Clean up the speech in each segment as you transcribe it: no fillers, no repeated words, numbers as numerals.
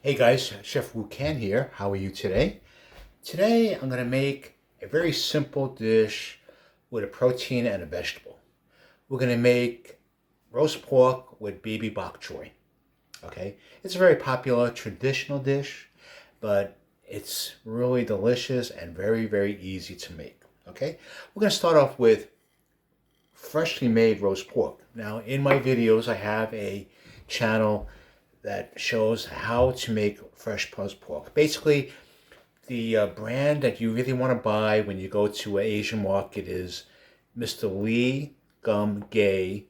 Hey guys, Chef Wu Can here. How are you today? Today I'm going to make a very simple dish with a protein and a vegetable. We're going to make roast pork with baby bok choy. Okay, it's a very popular traditional dish, but it's really delicious and very easy to make. Okay, we're going to start off with freshly made roast pork. Now in my videos I have a channel that shows how to make fresh roast pork. Basically, the brand that you really want to buy when you go to an Asian market is Mr. Lee Gum Gay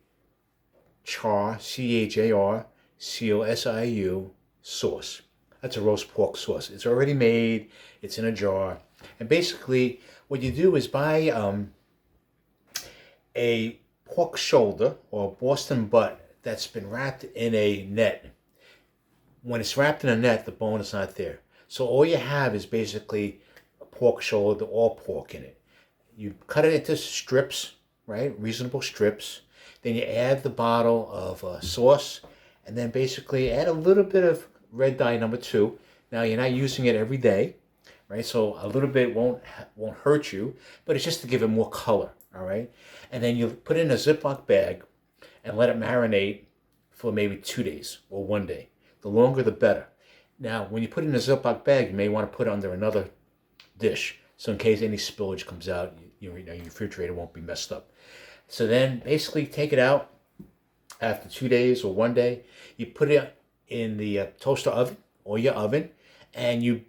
Char, C-H-A-R, C-O-S-I-U sauce. That's a roast pork sauce. It's already made, it's in a jar. And basically, what you do is buy a pork shoulder or Boston butt that's been wrapped in a net. When it's wrapped in a net, the bone is not there. So all you have is basically a pork shoulder, all pork in it. You cut it into strips, right? Reasonable strips. Then you add the bottle of sauce, and then basically add a little bit of red dye number 2. Now you're not using it every day, right? So a little bit won't hurt you, but it's just to give it more color, all right? And then you put it in a Ziploc bag and let it marinate for maybe 2 days or 1 day. The longer, the better. Now, when you put it in a Ziploc bag, you may want to put it under another dish, so in case any spillage comes out, your refrigerator won't be messed up. So then, basically, take it out after 2 days or 1 day. You put it in the toaster oven or your oven, and you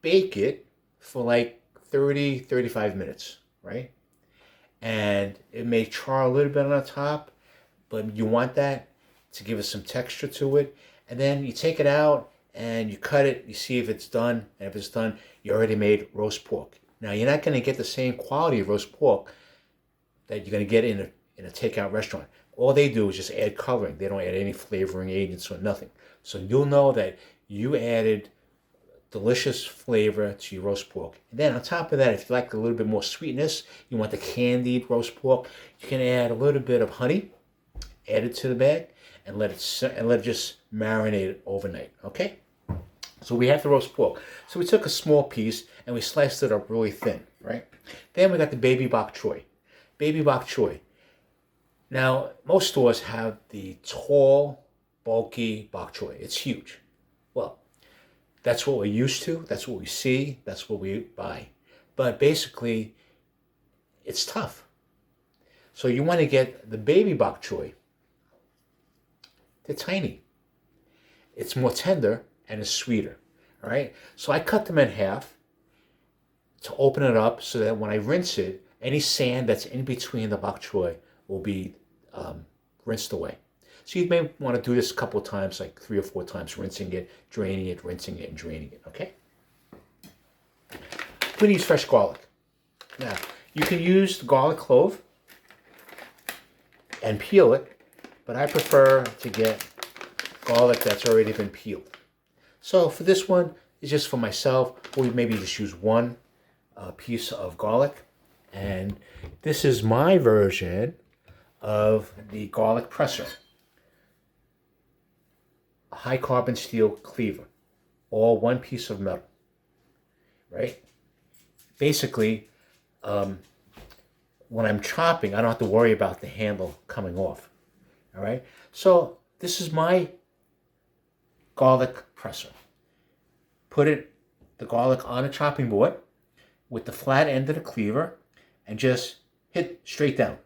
bake it for like 30-35 minutes, right? And it may char a little bit on the top, but you want that to give it some texture to it. And then you take it out and you cut it, you see if it's done, and if it's done, you already made roast pork. Now, you're not going to get the same quality of roast pork that you're going to get in a takeout restaurant. All they do is just add coloring. They don't add any flavoring agents or nothing. So you'll know that you added delicious flavor to your roast pork. And then on top of that, if you like a little bit more sweetness, you want the candied roast pork, you can add a little bit of honey, add it to the bag, and let it just marinate overnight, okay? So we have the roast pork. So we took a small piece and we sliced it up really thin, right? Then we got the baby bok choy. Baby bok choy. Now, most stores have the tall, bulky bok choy. It's huge. Well, that's what we're used to. That's what we see. That's what we buy. But basically, it's tough. So you want to get the baby bok choy. They're tiny. It's more tender and it's sweeter, all right? So I cut them in half to open it up so that when I rinse it, any sand that's in between the bok choy will be rinsed away. So you may want to do this a couple of times, like 3 or 4 times, rinsing it, draining it, rinsing it, and draining it, okay? We're going to use fresh garlic. Now, you can use the garlic clove and peel it, but I prefer to get garlic that's already been peeled. So for this one, it's just for myself, or maybe just use one piece of garlic. And this is my version of the garlic presser. A high carbon steel cleaver, all one piece of metal, right? Basically, when I'm chopping, I don't have to worry about the handle coming off. All right, so this is my garlic presser. Put the garlic on a chopping board with the flat end of the cleaver and just hit straight down.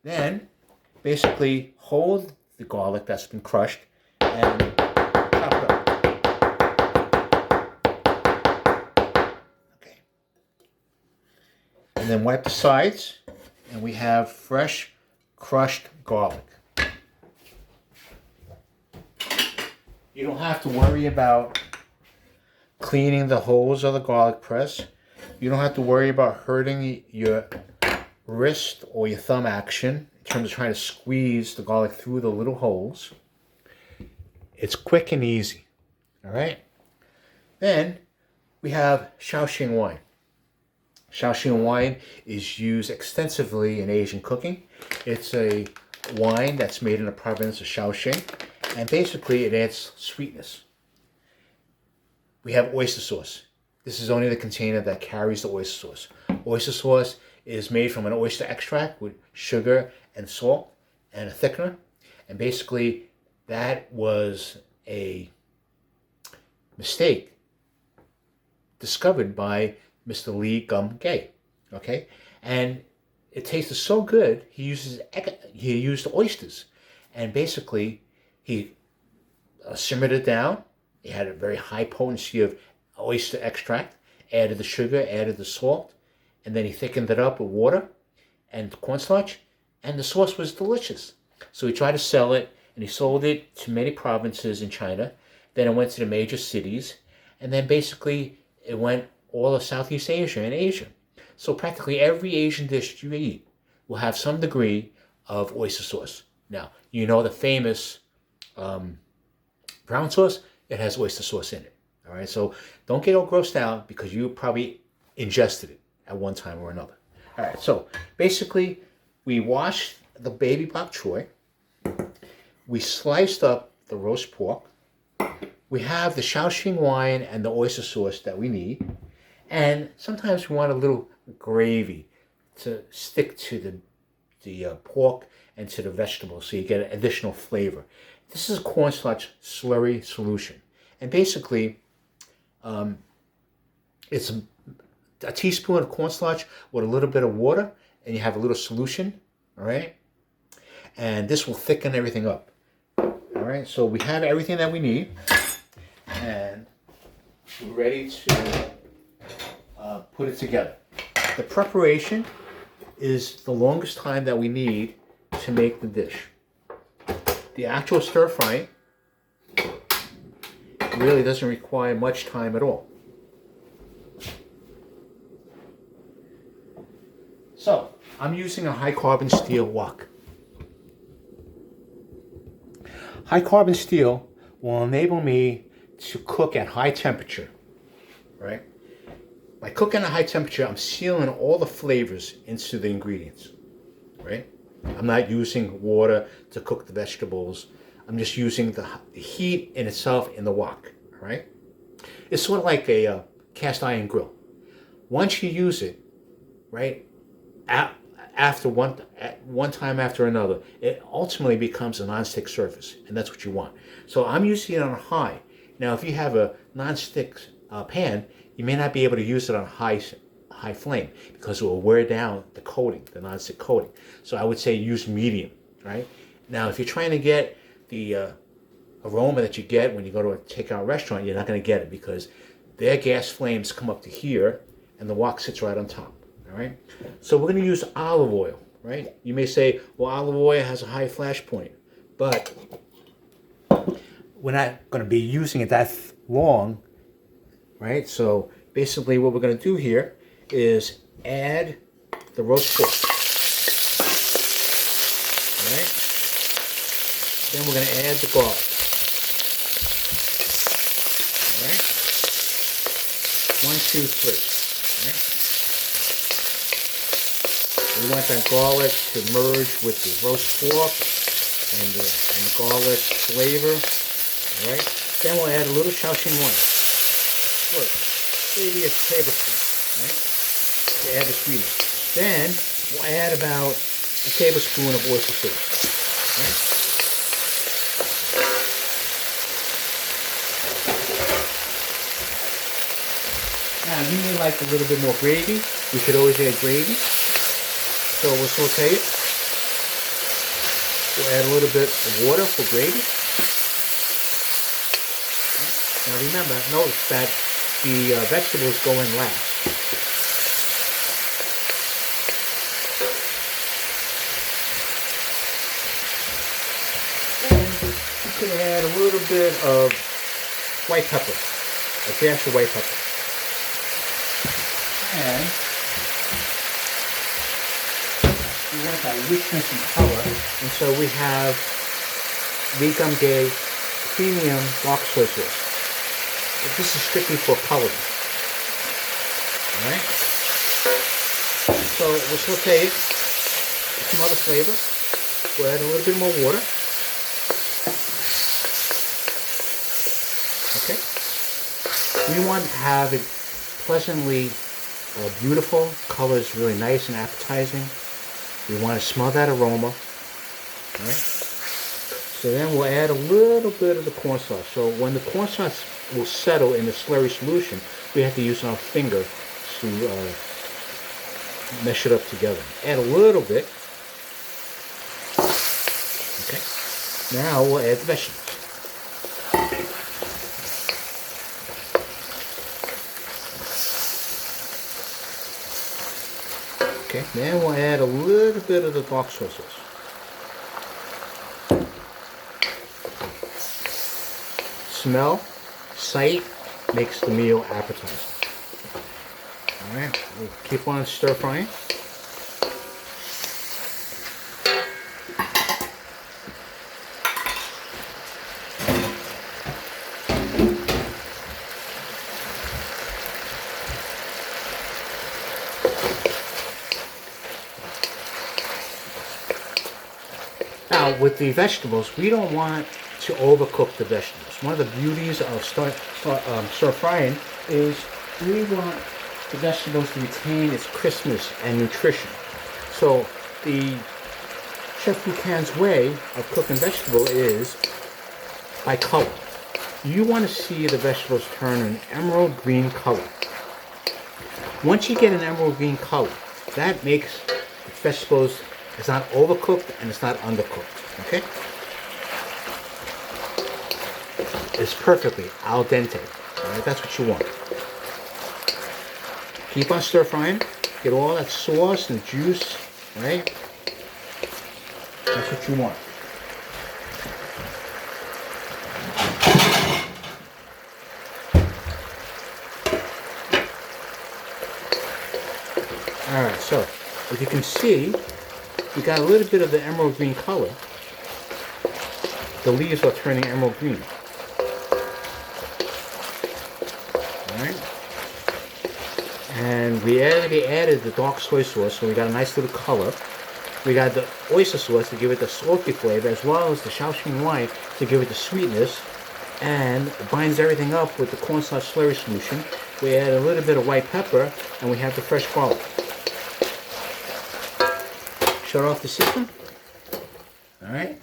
Then basically hold the garlic that's been crushed and chop it up. Okay. And then wipe the sides, and we have fresh crushed garlic. You don't have to worry about cleaning the holes of the garlic press. You don't have to worry about hurting your wrist or your thumb action in terms of trying to squeeze the garlic through the little holes. It's quick and easy, all right? Then we have Shao wine. Shao wine is used extensively in Asian cooking. It's a wine that's made in the province of Shaoxing, and basically it adds sweetness. we have oyster sauce. This is only the container that carries the oyster sauce. Oyster sauce is made from an oyster extract with sugar and salt and a thickener. And basically, that was a mistake discovered by Mr. Lee Kum Kee. Okay? And it tasted so good, he used oysters. And basically, he simmered it down. He had a very high potency of oyster extract, added the sugar, added the salt, and then he thickened it up with water and cornstarch, and the sauce was delicious. So he tried to sell it, and he sold it to many provinces in China. Then it went to the major cities, and then basically it went all of Southeast Asia and Asia. So practically every Asian dish you eat will have some degree of oyster sauce. Now, you know the famous brown sauce, it has oyster sauce in it. All right, so don't get all grossed out because you probably ingested it at one time or another. All right, so basically we washed the baby bok choy. We sliced up the roast pork. We have the Shao shing wine and the oyster sauce that we need. And sometimes we want a little gravy to stick to the pork and to the vegetables so you get an additional flavor. This is a cornstarch slurry solution. And basically, it's a teaspoon of cornstarch with a little bit of water, and you have a little solution, all right? And this will thicken everything up, all right? So we have everything that we need, and we're ready to put it together. The preparation is the longest time that we need to make the dish. The actual stir fry really doesn't require much time at all. So, I'm using a high carbon steel wok. High carbon steel will enable me to cook at high temperature, right? By cooking at high temperature, I'm sealing all the flavors into the ingredients, right? I'm not using water to cook the vegetables. I'm just using the heat in itself in the wok, all right? It's sort of like a cast iron grill. Once you use it, right, after one time after another, it ultimately becomes a non-stick surface, and that's what you want. So I'm using it on a high. Now, if you have a non-stick pan, you may not be able to use it on high flame because it will wear down the coating, the non-stick coating. So I would say use medium, right? Now, if you're trying to get the aroma that you get when you go to a takeout restaurant, you're not going to get it because their gas flames come up to here and the wok sits right on top, all right? So we're going to use olive oil, right? You may say, well, olive oil has a high flash point, but we're not going to be using it that long, right? So basically what we're going to do here is add the roast pork, all right? Then we're going to add the garlic, all right? 1, 2, 3, all right? We want that garlic to merge with the roast pork and the garlic flavor, all right? Then we'll add a little Shao shing wine, maybe a tablespoon, right? To add the sweetness. Then we'll add about a tablespoon of oyster sauce, right? Now you may like a little bit more gravy. We could always add gravy. So we'll saute it. We'll add a little bit of water for gravy. Now remember, notice that the vegetables go in last. And you can add a little bit of white pepper, a dash of white pepper. And we want that richness and color, and so we have Lee Kum Kee premium dark soy sauce. This is strictly for coloring. Alright? So we'll saute it with some other flavor. We'll add a little bit more water. Okay? We want to have it pleasantly beautiful. Color is really nice and appetizing. We want to smell that aroma. All right. So then we'll add a little bit of the cornstarch. So when the cornstarch will settle in the slurry solution, we have to use our finger to mesh it up together. Add a little bit. Okay. Now we'll add the vegetables. Okay. Then we'll add a little bit of the dark soy sauce. Smell, sight makes the meal appetizing. Alright, we'll keep on stir frying. Now, with the vegetables, we don't want to overcook the vegetables. One of the beauties of stir frying is we want the vegetables to retain its crispness and nutrition. So the Chef Buchan's way of cooking vegetable is by color. You want to see the vegetables turn an emerald green color. Once you get an emerald green color, that makes the vegetables, it's not overcooked and it's not undercooked. Okay? It's perfectly al dente. Alright, that's what you want. Keep on stir frying. Get all that sauce and juice. Right? That's what you want. Alright, so as you can see, we got a little bit of the emerald green color. The leaves are turning emerald green. Alright. And we already added the dark soy sauce, so we got a nice little color. We got the oyster sauce to give it the salty flavor, as well as the Shao shing to give it the sweetness, and it binds everything up with the cornstarch slurry solution. We add a little bit of white pepper, and we have the fresh garlic. Shut off the system. Alright.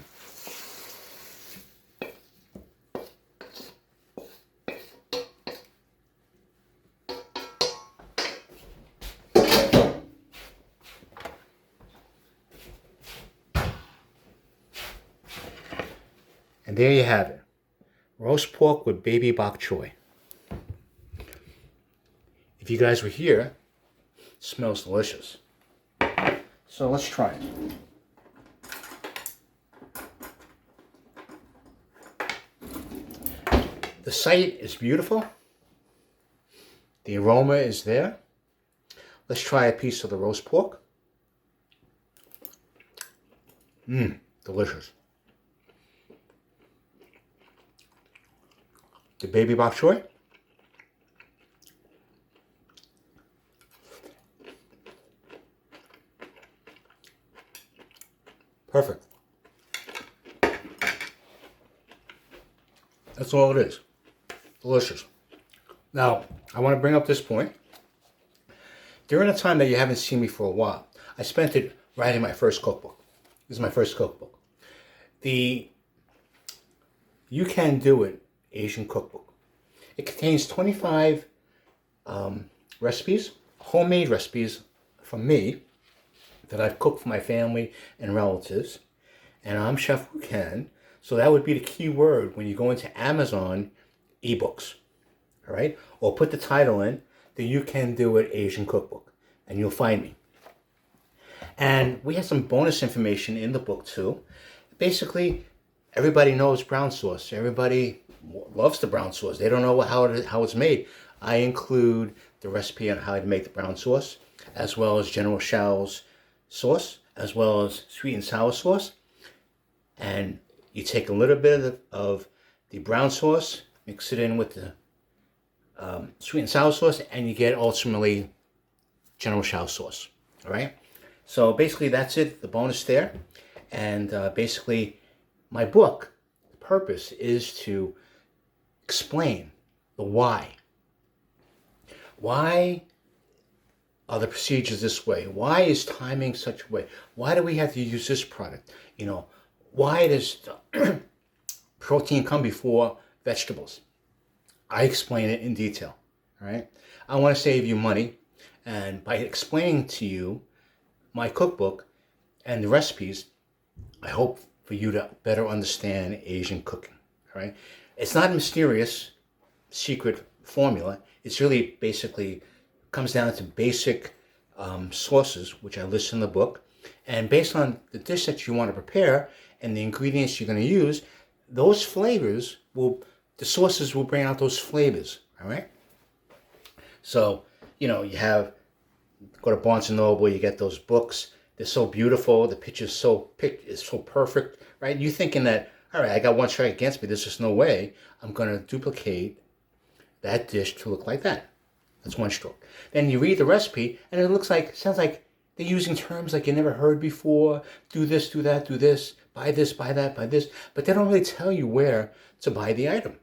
And there you have it. Roast pork with baby bok choy. If you guys were here, it smells delicious. So let's try it. The sight is beautiful. The aroma is there. Let's try a piece of the roast pork. Delicious. The baby bok choy. Perfect. That's all it is. Delicious. Now, I want to bring up this point. During the time that you haven't seen me for a while, I spent it writing my first cookbook. This is my first cookbook. The You Can Do It Asian Cookbook. It contains 25 recipes, homemade recipes from me that I've cooked for my family and relatives. And I'm Chef Buchan, so that would be the key word when you go into Amazon ebooks. All right? Or put the title in, the You Can Do It Asian Cookbook, and you'll find me. And we have some bonus information in the book too. Basically, everybody knows brown sauce. Everybody loves the brown sauce. They don't know how it's made. I include the recipe on how to make the brown sauce, as well as General Shao's sauce, as well as sweet and sour sauce. And you take a little bit of the brown sauce, mix it in with the sweet and sour sauce, and you get ultimately General Shao sauce. All right. So basically, that's it. The bonus there, and basically, my book. The purpose is to explain the why. Why are the procedures this way? Why is timing such a way? Why do we have to use this product? Why does protein come before vegetables? I explain it in detail, all right? I want to save you money, and by explaining to you my cookbook and the recipes, I hope for you to better understand Asian cooking, all right? It's not a mysterious secret formula. It's really basically comes down to basic sources, which I list in the book. And based on the dish that you want to prepare and the ingredients you're going to use, those flavors the sources will bring out those flavors, all right? So, you go to Barnes & Noble, you get those books. They're so beautiful. The picture's so perfect, right? You're thinking that, all right, I got one strike against me. There's just no way I'm going to duplicate that dish to look like that. That's one stroke. Then you read the recipe, and it sounds like they're using terms like you never heard before. Do this, do that, do this. Buy this, buy that, buy this. But they don't really tell you where to buy the item.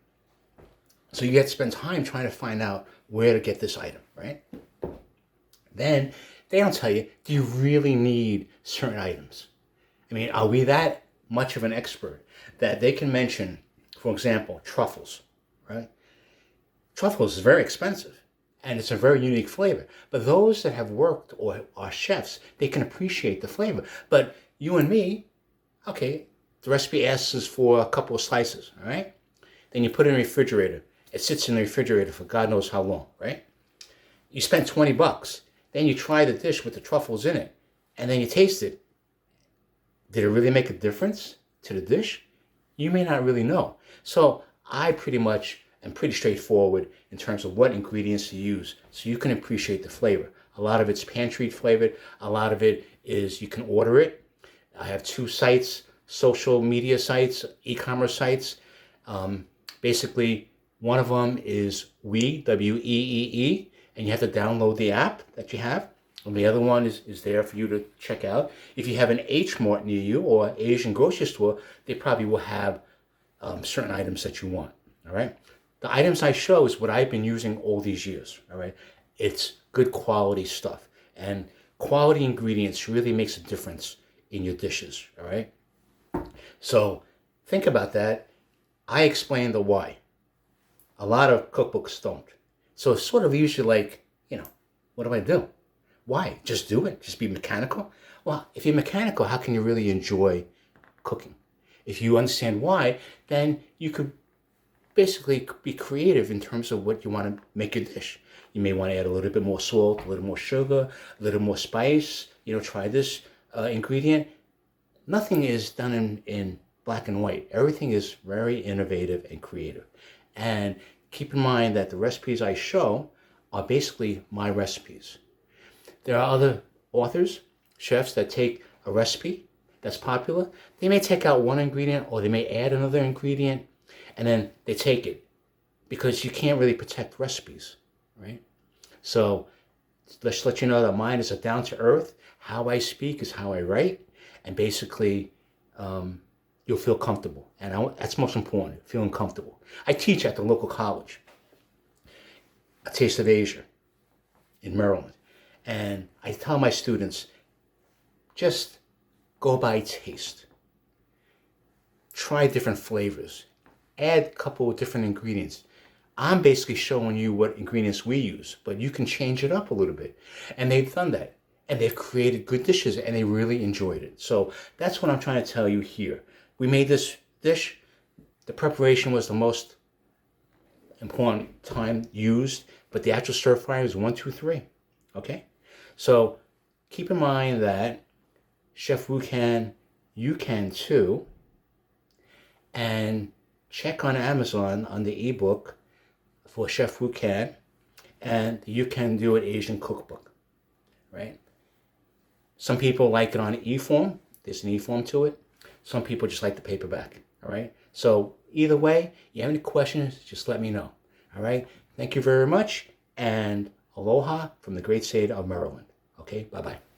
So you get to spend time trying to find out where to get this item, right? Then they don't tell you, do you really need certain items? I mean, are we that much of an expert that they can mention, for example, truffles, right? Truffles is very expensive. And it's a very unique flavor. But those that have worked or are chefs, they can appreciate the flavor. But you and me, okay, the recipe asks us for a couple of slices, all right? Then you put it in the refrigerator. It sits in the refrigerator for God knows how long, right? You spend $20. Then you try the dish with the truffles in it. And then you taste it. Did it really make a difference to the dish? You may not really know. So I pretty much am pretty straightforward in terms of what ingredients to use so you can appreciate the flavor. A lot of it's pantry flavored. A lot of it is you can order it. I have 2 sites, social media sites, e-commerce sites. Basically, one of them is Weee, W-E-E-E, and you have to download the app that you have. And the other one is there for you to check out. If you have an H-Mart near you or Asian grocery store, they probably will have certain items that you want, all right? The items I show is what I've been using all these years, all right? It's good quality stuff. And quality ingredients really makes a difference in your dishes, all right? So think about that. I explain the why. A lot of cookbooks don't. So it sort of leaves you like, what do I do? Why? Just do it? Just be mechanical? Well, if you're mechanical, how can you really enjoy cooking? If you understand why, then you could basically be creative in terms of what you want to make your dish. You may want to add a little bit more salt, a little more sugar, a little more spice. Try this ingredient. Nothing is done in black and white. Everything is very innovative and creative. And keep in mind that the recipes I show are basically my recipes. There are other authors, chefs that take a recipe that's popular. They may take out one ingredient or they may add another ingredient. And then they take it because you can't really protect recipes, right? So let's let you know that mine is a down to earth. How I speak is how I write. And basically, you'll feel comfortable. And that's most important, feeling comfortable. I teach at the local college, A Taste of Asia in Maryland. And I tell my students, just go by taste. Try different flavors. Add a couple of different ingredients. I'm basically showing you what ingredients we use, but you can change it up a little bit. And they've done that. And they've created good dishes, and they really enjoyed it. So that's what I'm trying to tell you here. We made this dish. The preparation was the most important time used, but the actual stir fry was 1, 2, 3. Okay? So keep in mind that Chef Wu can, you can too. And check on Amazon on the ebook for Chef Wu Can and You Can Do It Asian Cookbook, right? Some people like it on e-form. There's an e-form to it. Some people just like the paperback, all right? So either way, you have any questions, just let me know, all right? Thank you very much, and aloha from the great state of Maryland. Okay, bye-bye.